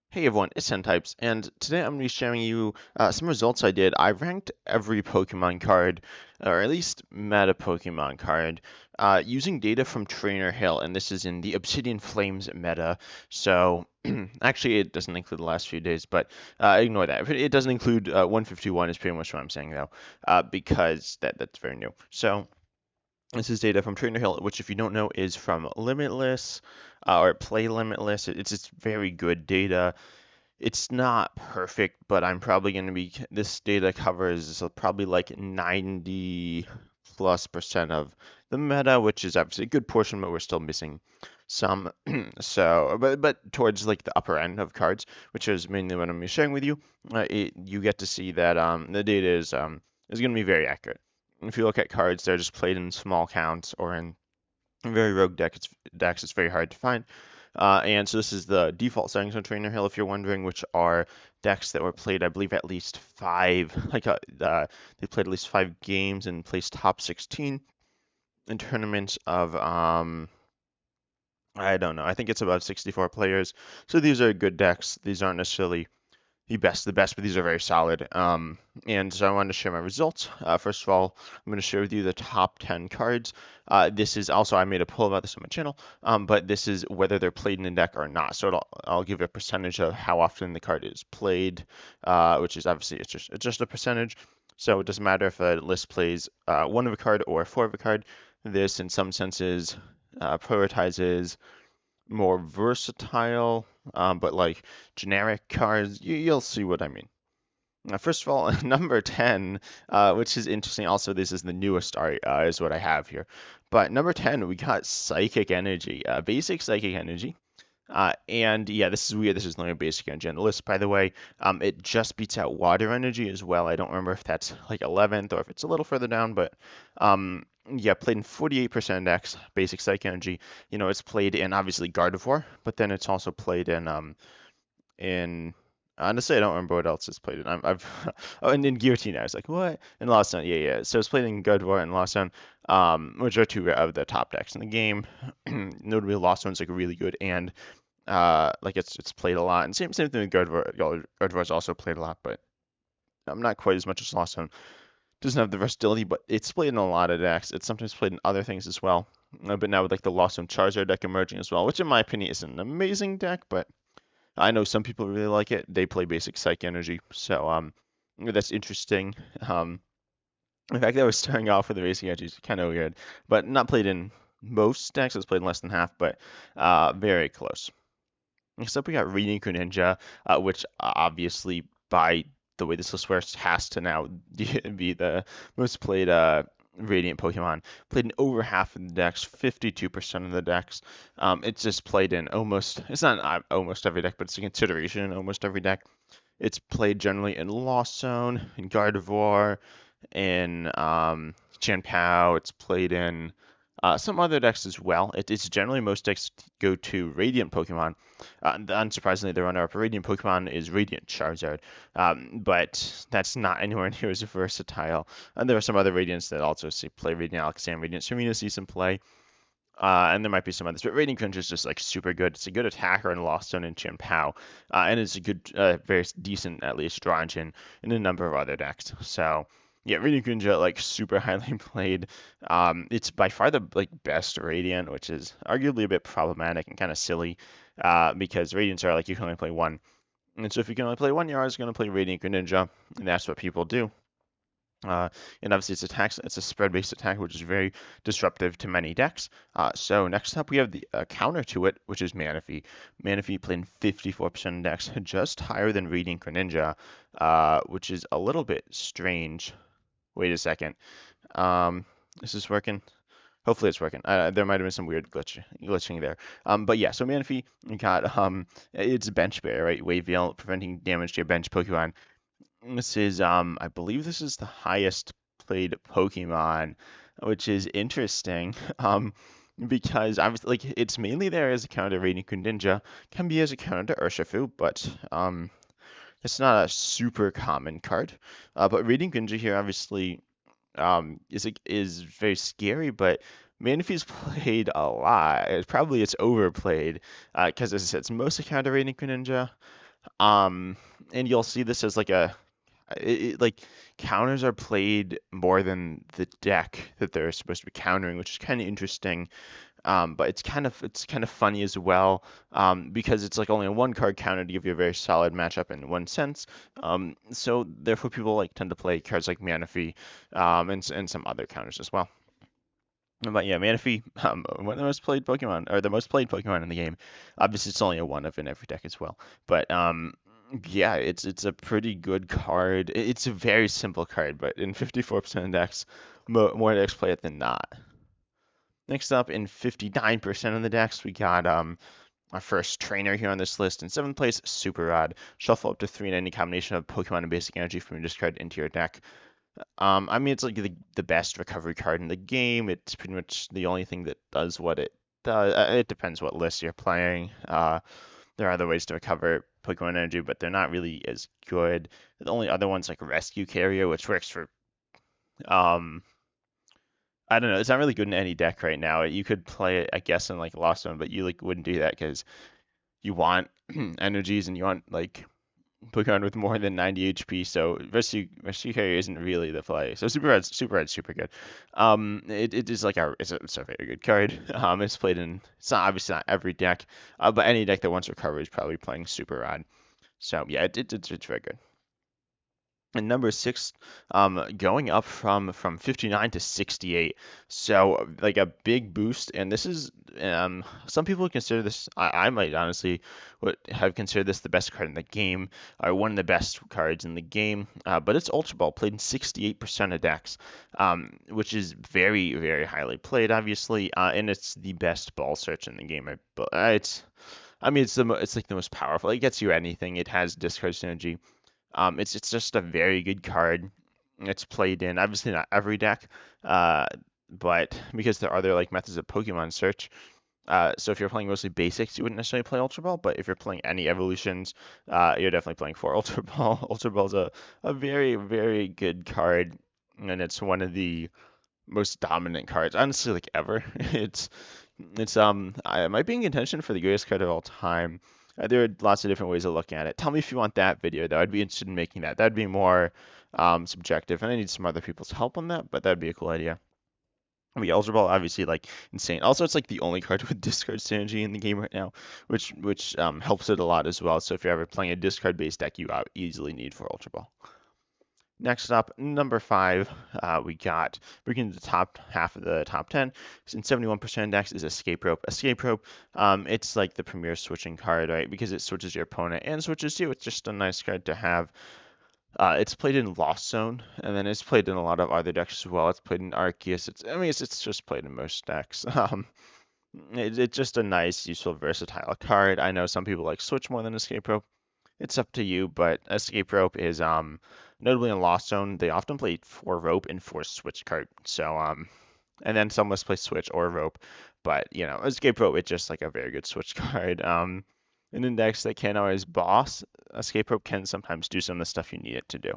Hey everyone, it's Types, and today I'm going to be sharing you some results I did. I ranked every Pokemon card, or at least meta Pokemon card, using data from Trainer Hill, and this is in the Obsidian Flames meta. So, actually, it doesn't include the last few days, but ignore that. It doesn't include 151, is pretty much what I'm saying, though, because that's very new. So, this is data from Trainer Hill, which, if you don't know, is from Limitless or Play Limitless. It's just very good data. It's not perfect, but I'm probably going to be, this data covers probably like 90+% of the meta, which is obviously a good portion, but we're still missing some. So, but towards like the upper end of cards, which is mainly what I'm sharing with you, you get to see that the data is going to be very accurate. If you look at cards, they're just played in small counts or in very rogue decks. It's very hard to find. And so this is the default settings on Trainer Hill, if you're wondering, which are decks that were played, I believe, at least five. They played at least 5 games and placed top 16 in tournaments of I don't know. I think it's about 64 players. So these are good decks. These aren't necessarily the best, but these are very solid. And so I wanted to share my results. First of all, I'm going to share with you the top 10 cards. This is also, I made a poll about this on my channel, but this is whether they're played in a deck or not. So I'll give a percentage of how often the card is played, which is obviously it's just a percentage. So it doesn't matter if a list plays one of a card or four of a card. This, in some senses, prioritizes more versatile, but like generic cards. You'll see what I mean. First of all, number 10, which is interesting. Also, this is the newest art, is what I have here. But number 10, we got Psychic Energy, basic Psychic Energy. And yeah, this is weird. This is only a basic energy on the list, by the way. It just beats out Water Energy as well. I don't remember if that's like 11th or if it's a little further down, but yeah, played in 48% decks, basic Psychic Energy. You know, it's played in obviously Gardevoir, but then it's also played in honestly, I don't remember what else it's played in. I've oh, and in Guillotine, I was like, what? And Lost Zone, yeah. So it's played in Gardevoir and Lost Zone, which are two of the top decks in the game. Notably, Lost Zone's like really good, and like it's played a lot. And same thing with Gardevoir. Gardevoir's also played a lot, but not quite as much as Lost Zone. Doesn't have the versatility, but it's played in a lot of decks. It's sometimes played in other things as well. But now with like the Lost Zone Charizard deck emerging as well, which in my opinion is an amazing deck, but I know some people really like it. They play basic Psych Energy, so that's interesting. Um, in fact, I was starting off with the basic energy, it's kind of weird, but not played in most decks. It's played in less than half, but very close. Next up, we got Renuku Ninja, which obviously, by the way this list works, has to now be the most played Radiant Pokemon. Played in over half of the decks, 52% of the decks. It's just played in it's not almost every deck, but it's a consideration in almost every deck. It's played generally in Lost Zone, in Gardevoir, in Chien-Pao. It's played in some other decks as well. It's generally most decks go to Radiant Pokemon. Unsurprisingly, the runner-up Radiant Pokemon is Radiant Charizard, but that's not anywhere near as versatile. And there are some other Radiants that also play Radiant Alakazam, Radiant Serena see some play. And there might be some others, but Radiant Crunch is just like super good. It's a good attacker in Lost Zone and Chien-Pao, and it's a good, very decent at least draw engine in a number of other decks. So yeah, Radiant Ninja like super highly played. It's by far the like best Radiant, which is arguably a bit problematic and kind of silly, because Radiants are like you can only play one, and so if you can only play one, you're always going to play Radiant Ninja, and that's what people do. And obviously it's a spread-based attack, which is very disruptive to many decks. So next up we have the counter to it, which is Manaphy. Manaphy playing 54% of decks, just higher than Radiant Greninja, which is a little bit strange. Wait a second. Is this working? Hopefully it's working. There might have been some weird glitching there. But yeah, so Manaphy got it's bench bear, right? Wave Veil, preventing damage to your bench Pokemon. This is, I believe this is the highest played Pokemon, which is interesting, because obviously, like, it's mainly there as a counter to Renuku Ninja, can be as a counter to Urshifu, but it's not a super common card. But Renuku Ninja here obviously is very scary, but Manaphy's played a lot. Probably it's overplayed, because as I said, it's mostly counter Renuku Ninja. Um, and you'll see this as like like counters are played more than the deck that they're supposed to be countering, which is kind of interesting. But it's kind of funny as well, because it's like only a one card counter to give you a very solid matchup in one sense. So therefore people like tend to play cards like Manaphy, and some other counters as well. But yeah, Manaphy, one of the most played Pokemon, or the most played Pokemon in the game. Obviously, it's only a one of in every deck as well. But yeah, it's a pretty good card. It's a very simple card, but in 54% of decks, more decks play it than not. Next up, in 59% of the decks, we got our first trainer here on this list. In seventh place, Super Rod. Shuffle up to three in any combination of Pokemon and basic energy from your discard into your deck. I mean, it's like the best recovery card in the game. It's pretty much the only thing that does what it does. It depends what list you're playing. There are other ways to recover Pokemon energy, but they're not really as good. The only other one's like Rescue Carrier, which works for um, I don't know. It's not really good in any deck right now. You could play it, I guess, in like Lost Zone, but you like wouldn't do that because you want energies and you want like Pokemon with more than 90 HP. So Rescue Carrier isn't really the play. So Super Red's super good. It is like it's a very good card. It's not obviously not every deck, but any deck that wants recovery is probably playing Super Rod. So yeah, it's very good. And number six, going up from 59 to 68. So like a big boost. And this is some people would consider this. I might honestly would have considered this the best card in the game, or one of the best cards in the game. But it's Ultra Ball, played in 68% of decks, which is very very highly played, obviously. And it's the best ball search in the game. I mean, it's like the most powerful. It gets you anything. It has discard synergy. It's just a very good card. It's played in obviously not every deck, uh, but because there are other like methods of Pokemon search. So if you're playing mostly basics, you wouldn't necessarily play Ultra Ball, but if you're playing any evolutions, you're definitely playing for Ultra Ball. Ultra Ball is a very, very good card, and it's one of the most dominant cards, honestly, like ever. It might be in contention for the greatest card of all time. There are lots of different ways of looking at it. Tell me if you want that video, though. I'd be interested in making that. That'd be more subjective, and I need some other people's help on that, but that'd be a cool idea. Yeah, Ultra Ball, obviously, like insane. Also, it's like the only card with discard synergy in the game right now, which helps it a lot as well. So if you're ever playing a discard-based deck, you easily need for Ultra Ball. Next up, number five, we got breaking the top half of the top 10. In 71% index is Escape Rope. Escape Rope, it's like the premier switching card, right? Because it switches your opponent and switches you. It's just a nice card to have. It's played in Lost Zone, and then it's played in a lot of other decks as well. It's played in Arceus. It's just played in most decks. It's just a nice, useful, versatile card. I know some people like Switch more than Escape Rope. It's up to you, but Escape Rope is notably in Lost Zone, they often play for rope and for switch card. So and then some lists play switch or rope, but Escape Rope it's just like a very good switch card. An index that can't always boss, Escape Rope can sometimes do some of the stuff you need it to do.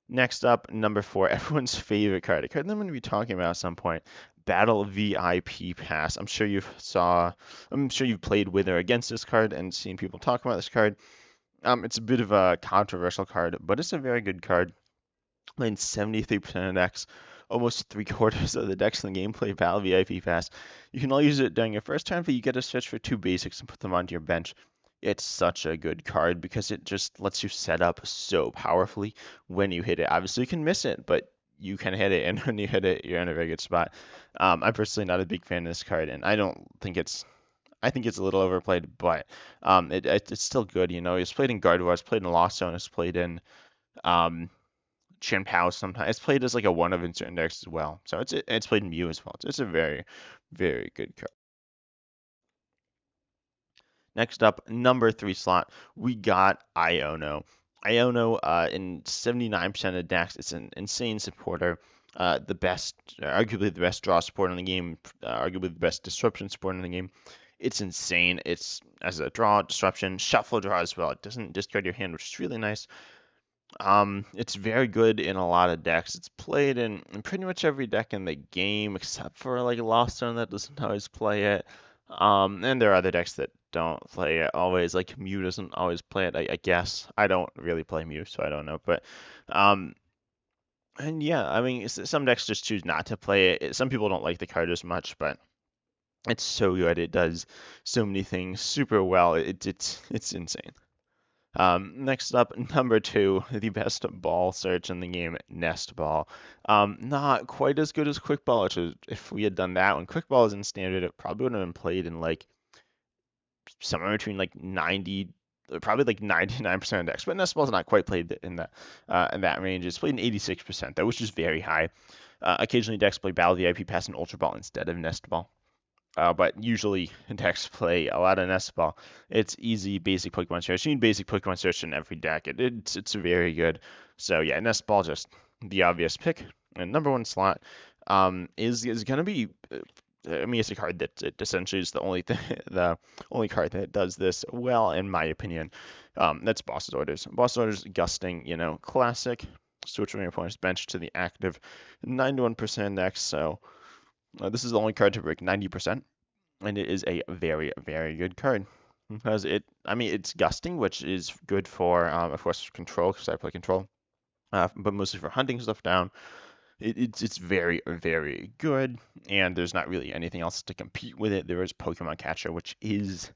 Next up, number four, everyone's favorite card, a card that I'm going to be talking about at some point, Battle VIP Pass. I'm sure you've played with or against this card and seen people talk about this card. It's a bit of a controversial card, but it's a very good card. Playing 73% of decks, almost three-quarters of the decks in the game play Battle VIP Pass. You can all use it during your first turn, but you get to search for two basics and put them onto your bench. It's such a good card because it just lets you set up so powerfully when you hit it. Obviously, you can miss it, but you can hit it, and when you hit it, you're in a very good spot. I'm personally not a big fan of this card, and I think it's a little overplayed, but it's still good. It's played in Gardevoir, it's played in Lost Zone, it's played in um, Chien-Pao sometimes. It's played as like a one of in certain decks as well. So it's played in Mew as well. It's a very, very good card. Next up, number three slot, we got Iono. Iono, in 79% of decks, it's an insane supporter. Arguably the best draw support in the game, arguably the best disruption support in the game. It's insane. It's as a draw, disruption, shuffle draw as well. It doesn't discard your hand, which is really nice. It's very good in a lot of decks. It's played in pretty much every deck in the game, except for like Lost Zone that doesn't always play it. And there are other decks that don't play it always. Like Mew doesn't always play it. I guess I don't really play Mew, so I don't know. But um, and yeah, I mean, some decks just choose not to play it. Some people don't like the card as much, but it's so good. It does so many things super well. It's insane. Next up, number two, the best ball search in the game, Nestball. Not quite as good as Quick Ball, which is, if we had done that when Quick Ball is in standard, it probably would have been played in like somewhere between like 90, probably like 99% of decks. But Nestball is not quite played in that range. It's played in 86%, though, which is very high. Occasionally, decks play Battle VIP Pass and Ultra Ball instead of Nestball. But usually decks play a lot of Nestball. It's easy basic Pokemon search. You need basic Pokemon search in every deck. It's very good. So yeah, Nestball just the obvious pick. And number one slot is gonna be. I mean, it's a card that it essentially is the only the only card that does this well, in my opinion. That's Boss's Orders. Boss Orders, Gusting, classic. Switch from your opponent's bench to the active 91% index. So this is the only card to break 90%, and it is a very, very good card because I mean, it's Gusting, which is good for, of course, control because I play control, but mostly for hunting stuff down. It's very, very good, and there's not really anything else to compete with it. There is Pokemon Catcher, which is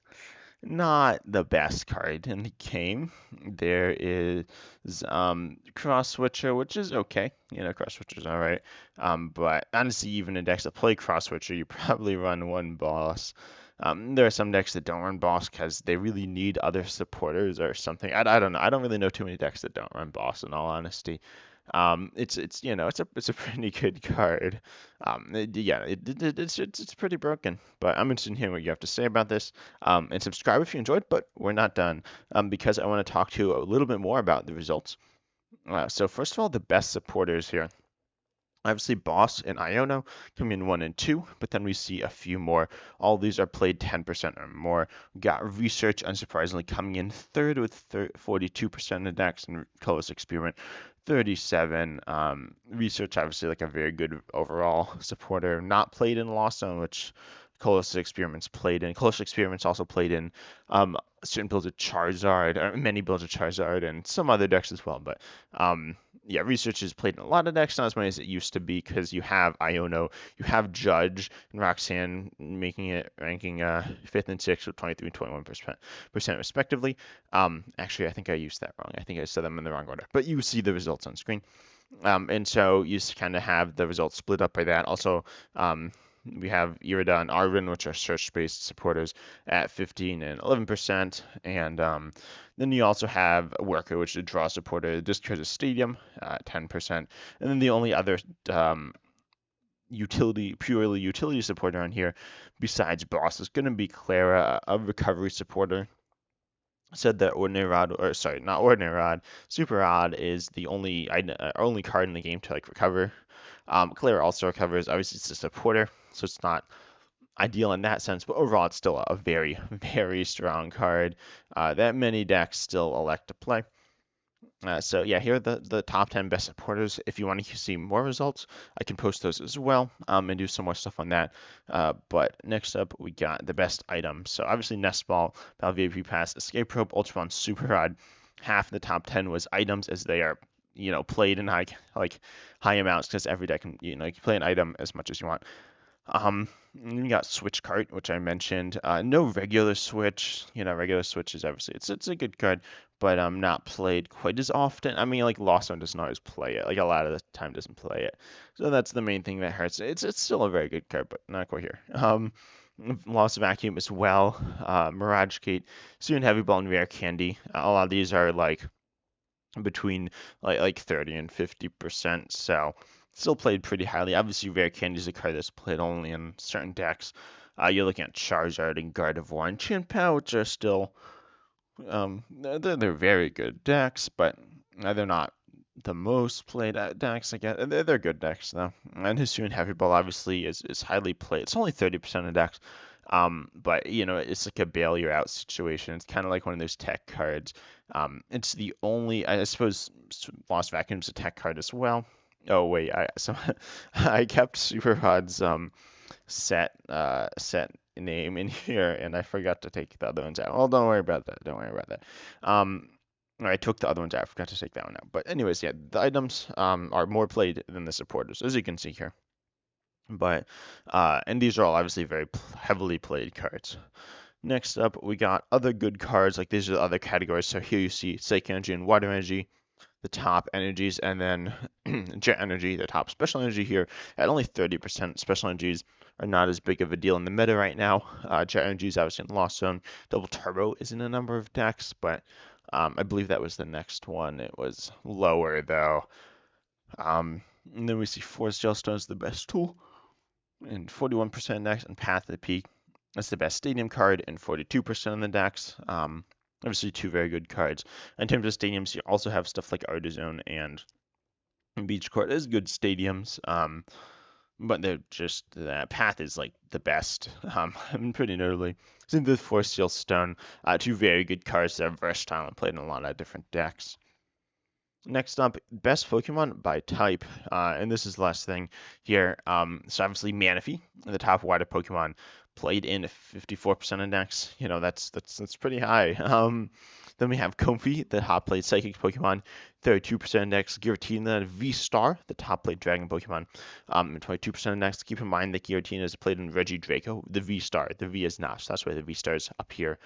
not the best card in the game. There is Cross Switcher, which is okay. Cross Switcher's all right. But honestly, even in decks that play Cross Switcher, you probably run one boss. There are some decks that don't run boss because they really need other supporters or something. I don't know. I don't really know too many decks that don't run boss, in all honesty. It's a pretty good card. It's pretty broken, but I'm interested in hearing what you have to say about this. And subscribe if you enjoyed, but we're not done, because I want to talk to you a little bit more about the results. So first of all, the best supporters here. Obviously, Boss and Iono come in 1 and 2, but then we see a few more. All these are played 10% or more. We got Research, unsurprisingly, coming in third with 42% of decks, and Colorless Experiment 37. Research, obviously, like a very good overall supporter. Not played in Lost Zone, which Colorless Experiments played in. Colorless Experiments also played in certain builds of Charizard, or many builds of Charizard, and some other decks as well. But yeah, Research is played in a lot of decks, not as many as it used to be, because you have Iono, you have Judge, and Roxanne ranking 5th and 6th with 23 and 21% respectively. Actually, I think I used that wrong. I think I said them in the wrong order. But you see the results on screen. And so you kind of have the results split up by that. Also, we have Irida and Arvin, which are search-based supporters, at 15 and 11%. And then you also have Worker, which is a draw supporter, just because of Stadium, 10%. And then the only other purely utility supporter on here, besides Boss, is going to be Clara, a recovery supporter. Said that Ordinary Rod, or sorry, not Ordinary Rod, Super Rod is the only card in the game to recover. Clara also recovers. Obviously, it's a supporter, so it's not ideal in that sense, but overall, it's still a very, very strong card that many decks still elect to play. So yeah, here are the top 10 best supporters. If you want to see more results, I can post those as well, and do some more stuff on that. But next up, we got the best items. So obviously Nestball, Battle VIP Pass, Escape Rope, Ultra Ball, Super Rod. Half the top 10 was items, as they are played in high amounts, because every deck can you can play an item as much as you want. You got Switch Cart, which I mentioned. No regular Switch. Regular Switch is obviously it's a good card, but not played quite as often. I mean, like Lost Zone doesn't always play it. Like a lot of the time doesn't play it. So that's the main thing that hurts. It's still a very good card, but not quite here. Lost Vacuum as well. Mirage Gate, Student Heavy Ball, and Rare Candy. A lot of these are between like 30 and 50%. So still played pretty highly. Obviously, Rare Candy is a card that's played only in certain decks. You're looking at Charizard and Gardevoir and Chien-Pao, which are still they're very good decks, but they're not the most played decks. I guess they're good decks though. And Hisuian Heavy Ball obviously is highly played. It's only 30% of decks. But it's like a bail you out situation. It's kind of like one of those tech cards. It's the only, I suppose, Lost Vacuum's a tech card as well. Oh wait, I kept Super Rod's set name in here, and I forgot to take the other ones out. Well, don't worry about that. Don't worry about that. Um, I took the other ones out. I forgot to take that one out. But anyways, yeah, the items are more played than the supporters, as you can see here. But and these are all obviously very heavily played cards. Next up, we got other good cards. Like these are the other categories. So here you see Psychic Energy and Water Energy, the top energies, and then Jet Energy, the top special energy here at only 30%. Special energies are not as big of a deal in the meta right now. Jet Energy is obviously in Lost Zone. Double Turbo is in a number of decks, but I believe that was the next one. It was lower though. And then we see Force Gel is the best tool and 41% decks, and Path to the Peak. That's the best stadium card and 42% of the decks. Obviously, two very good cards. In terms of stadiums, you also have stuff like Artizone and Beach Court as good stadiums. But they're just that Path is like the best. Pretty notably. Synthesis Force Steel Stone, two very good cards that are versatile and played in a lot of different decks. Next up, best Pokemon by type, and this is the last thing here. So obviously Manaphy, the top water Pokemon, played in 54% of decks. You know that's pretty high. Then we have Comfey, the top played Psychic Pokemon, 32% of decks. Giratina, V-Star, the top played Dragon Pokemon, 22% of decks. Keep in mind that Giratina is played in Regidrago, the V-Star. The V is not, so that's why the V-Star is up here.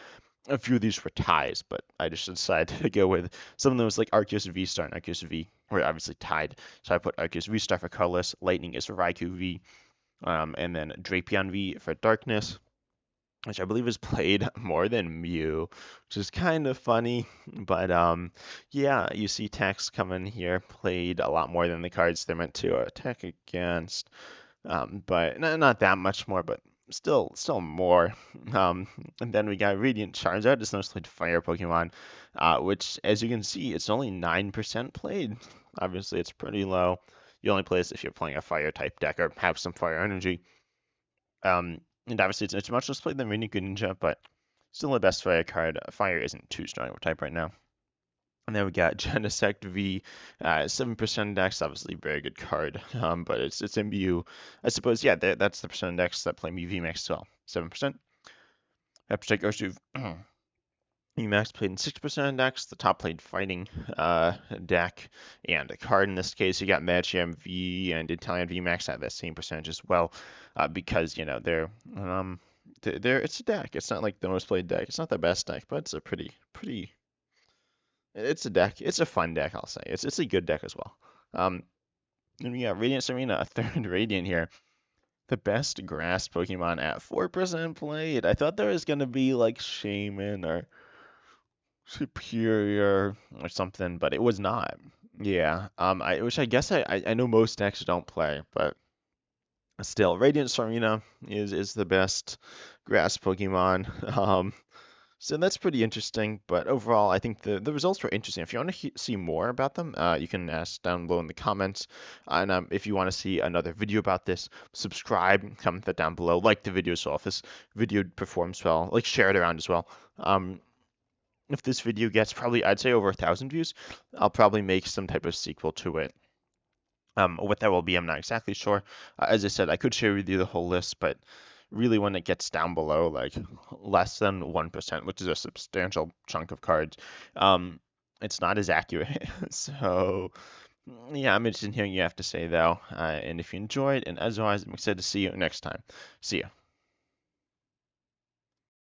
A few of these were ties, but I just decided to go with some of them was like Arceus V-Star and Arceus V were obviously tied. So I put Arceus V-Star for colorless, Lightning is for Raikou V, and then Drapion V for darkness, which I believe is played more than Mew, which is kind of funny. But yeah, you see text coming here played a lot more than the cards they're meant to attack against. But not that much more, but still more. And then we got Radiant Charizard, this mostly fire Pokemon, which, as you can see, it's only 9% played. Obviously, it's pretty low. You only play this if you're playing a fire type deck or have some fire energy. And obviously, it's much less played than Renuku Ninja, but still the best fire card. Fire isn't too strong of a type right now. And then we got Genesect V, 7% index, obviously very good card, but it's MBU. I suppose, yeah, that's the percent index that play me VMAX as well, 7%. Protect Urshifu VMAX played in 6% index, the top played fighting deck, and a card in this case, you got Magikarp V and Italian VMAX at that same percentage as well, because, you know, it's a deck. It's not like the most played deck. It's not the best deck, but it's a pretty it's a deck. It's a fun deck, I'll say. It's a good deck as well. And we got Radiant Serena, a third Radiant here. The best grass Pokemon at 4% played. I thought there was gonna be like Shaman or Superior or something, but it was not. Yeah. Which I guess I know most decks don't play, but still, Radiant Serena is the best grass Pokemon. So that's pretty interesting, but overall, I think the results were interesting. If you want to see more about them, you can ask down below in the comments. And if you want to see another video about this, subscribe, comment that down below, like the video so if this video performs well, like share it around as well. If this video gets probably, I'd say over 1,000 views, I'll probably make some type of sequel to it. What that will be, I'm not exactly sure. As I said, I could share with you the whole list, but really when it gets down below like less than 1%, which is a substantial chunk of cards, it's not as accurate. So yeah, I'm interested in hearing what you have to say though. And if you enjoyed, and as always, I'm excited to see you next time. See ya.